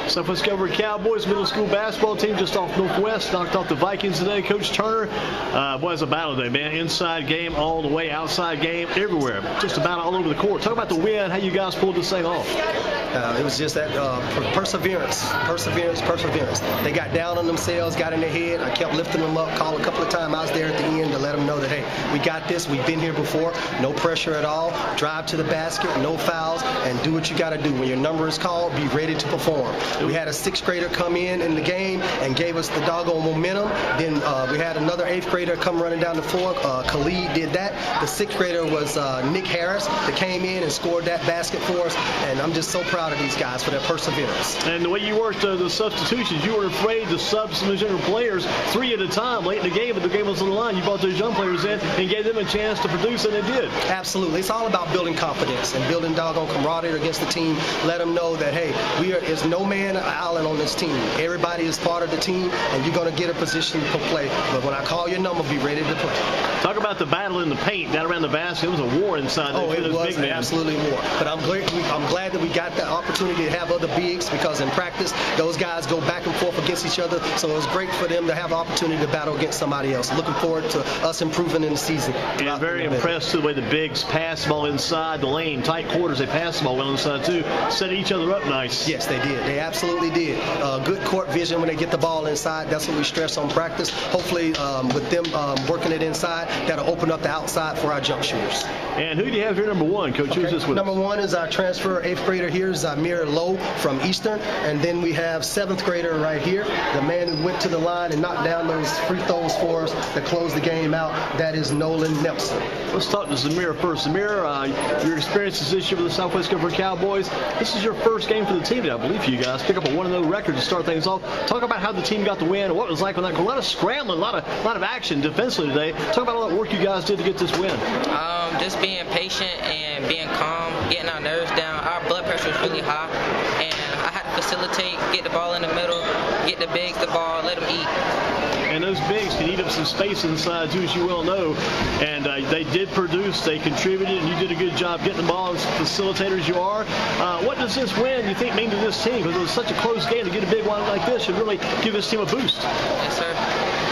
Southwest Guilford Cowboys middle school basketball team just off Northwest. Knocked off the Vikings today. Coach Turner, was a battle day, man. Inside game all the way, outside game everywhere. Just about all over the court. Talk about the win, how you guys pulled this thing off. It was just that perseverance. They got down on themselves, got in their head. I kept lifting them up, called a couple of timeouts there at the end to let them know that, hey, we got this. We've been here before. No pressure at all. Drive to the basket, no fouls, and do what you got to do. When your number is called, be ready to perform. We had a 6th grader come in the game and gave us the doggone momentum. Then we had another 8th grader come running down the floor. Khalid did that. The 6th grader was Nick Harris that came in and scored that basket for us. And I'm just so proud of these guys for their perseverance. And the way you worked the substitutions, you weren't afraid to sub some of those younger players 3 at a time late in the game, but the game was on the line. You brought those young players in and gave them a chance to produce, and they did. Absolutely. It's all about building confidence and building doggone camaraderie against the team. Let them know that, hey, there's no man island on this team. Everybody is part of the team, and you're going to get a position to play. But when I call your number, be ready to play. Talk about the battle in the paint down around the basket. It was a war inside there. Oh, it was absolutely a war. But I'm glad that we got the opportunity to have other bigs, because in practice, those guys go back and forth against each other. So it was great for them to have the opportunity to battle against somebody else. Looking forward to us improving in the season. Yeah, very impressed with the way the bigs pass the ball inside the lane. Tight quarters, they pass the ball well inside too. Set each other up nice. Yes, they did. They absolutely did. Good court vision when they get the ball inside. That's what we stress on practice. Hopefully, with them working it inside, that'll open up the outside for our jump shooters. And who do you have here, number 1, Coach? Okay. Who's this with? Number 1 is our transfer 8th grader here, Zamir Lowe from Eastern. And then we have 7th grader right here, the man who went to the line and knocked down those free throws for us to close the game out. That is Nolan Nelson. Let's talk to Zamir first. Zamir, your experiences this year with the Southwest Guilford Cowboys. This is your first game for the team, I believe, for you guys. Pick up a 1-0 record to start things off. Talk about how the team got the win and what it was like when that. A lot of scrambling, a lot of action defensively today. Talk about all that work you guys did to get this win. Just being patient and being calm, getting our nerves down. Our blood pressure was really high, and I had to facilitate, get the ball in the middle, get the bigs the ball, let them eat. And those bigs can eat up some space inside too, as you well know. And they did produce, they contributed, and you did a good job getting the ball as facilitators you are. What does this win, you think, mean to this team? Because it was such a close game. To get a big one like this should really give this team a boost. Yes, sir.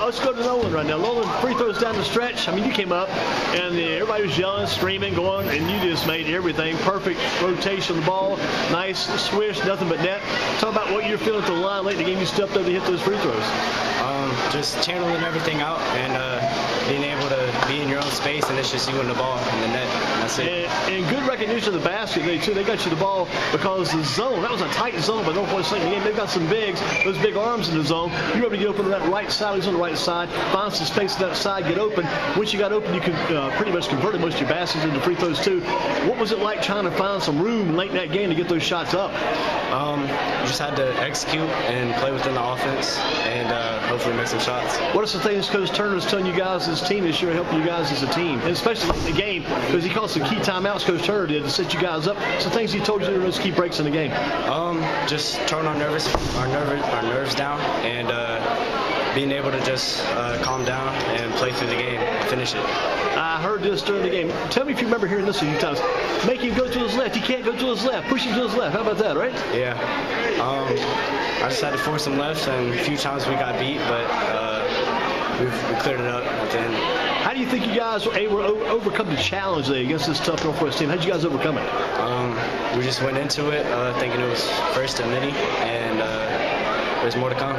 Let's go to Nolan right now. Nolan, free throws down the stretch. I mean, you came up, and everybody was yelling, screaming, going, and you just made everything. Perfect rotation of the ball. Nice swish, nothing but net. Talk about what you're feeling at the line late in the game. You stepped up to hit those free throws. Just channeling everything out and being able to be in your own space, and it's just you and the ball in the net. That's it. And good recognition of the basket today, too. They got you the ball because the zone, that was a tight zone by Northwest St. Game. They've got some bigs, those big arms in the zone. You were able to get open to that right side. He's on the right side. Find some space on that side, get open. Once you got open, you could pretty much convert most of your baskets into free throws, too. What was it like trying to find some room late in that game to get those shots up? You just had to execute and play within the offense and hopefully make some shots. What are some things Coach Turner is telling you guys as a team this year, helping you guys as a team, and especially in the game, because he called some key timeouts, Coach Turner did, to set you guys up. Some things he told you to those key breaks in the game. Just turn our nerves down and being able to just calm down and play through the game, finish it. I heard this during the game. Tell me if you remember hearing this a few times. Make him go to his left. He can't go to his left. Push him to his left. How about that, right? Yeah. I just had to force some lefts, and a few times we got beat, but we cleared it up at the end. How do you think you guys were able to overcome the challenge there against this tough Northwest team? How did you guys overcome it? We just went into it thinking it was first and many, and there's more to come.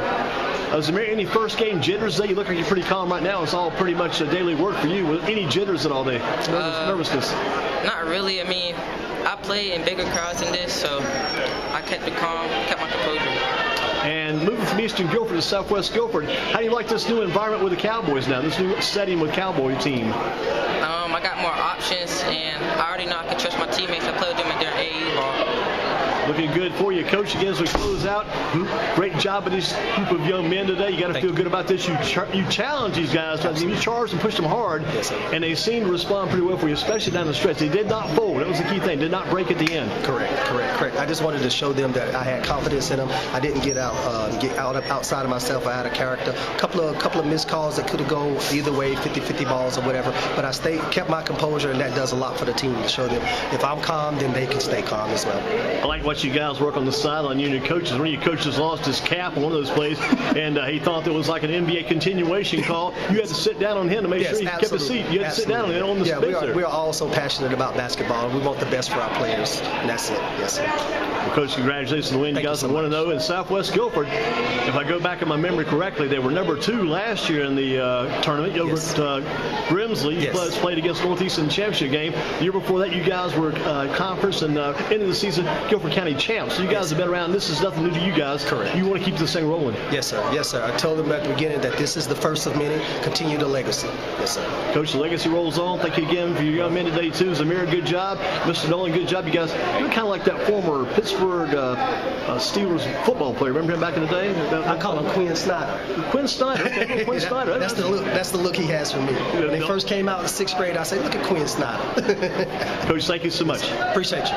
Zamir, any first game jitters today? You look like you're pretty calm right now. It's all pretty much a daily work for you. Any jitters at all day? Nervousness? Not really. I mean, I play in bigger crowds than this, so I kept it calm, kept my composure. And moving from Eastern Guilford to Southwest Guilford, how do you like this new environment with the Cowboys now, this new setting with Cowboy team? I got more options, and I already know I can trust my teammates. I play with them during AAU ball. Looking good for you, Coach. Again, as we close out, great job with this group of young men today. You got to feel good about this. You challenge these guys. You charged and pushed them hard, and they seemed to respond pretty well for you, especially down the stretch. They did not fold. That was the key thing. Did not break at the end. Correct. I just wanted to show them that I had confidence in them. I didn't get outside of myself. I had a character. Couple of missed calls that could have gone either way, 50-50 balls or whatever. But I kept my composure, and that does a lot for the team to show them if I'm calm, then they can stay calm as well. I like what watched you guys work on the sideline. You and your coaches. One of your coaches lost his cap on one of those plays, and he thought there was like an NBA continuation call. You had to sit down on him to make sure he kept his seat. You had to sit down on him on the space there. We are all so passionate about basketball. We want the best for our players, and that's it. Yes, sir. Well, Coach, congratulations on the win. You guys are 1-0 in Southwest Guilford. If I go back in my memory correctly, they were number 2 last year in the tournament over at Grimsley. You played against Northeastern Championship game. The year before that, you guys were conference and end of the season Guilford County champs. So you guys have been around. This is nothing new to you guys. Correct. You want to keep this thing rolling. Yes, sir. Yes, sir. I told them at the beginning that this is the first of many. Continue the legacy. Yes, sir. Coach, the legacy rolls on. Thank you again for your young men today, too. Zamir, good job. Mr. Nolan, good job. You guys, you're kind of like that former Pittsburgh Steelers football player. Remember him back in the day? I call him Quinn Snyder. Quinn Snyder. Okay. Quinn Snyder. That's the look he has for me. When they first came out in 6th grade, I said, look at Quinn Snyder. Coach, thank you so much. Appreciate you.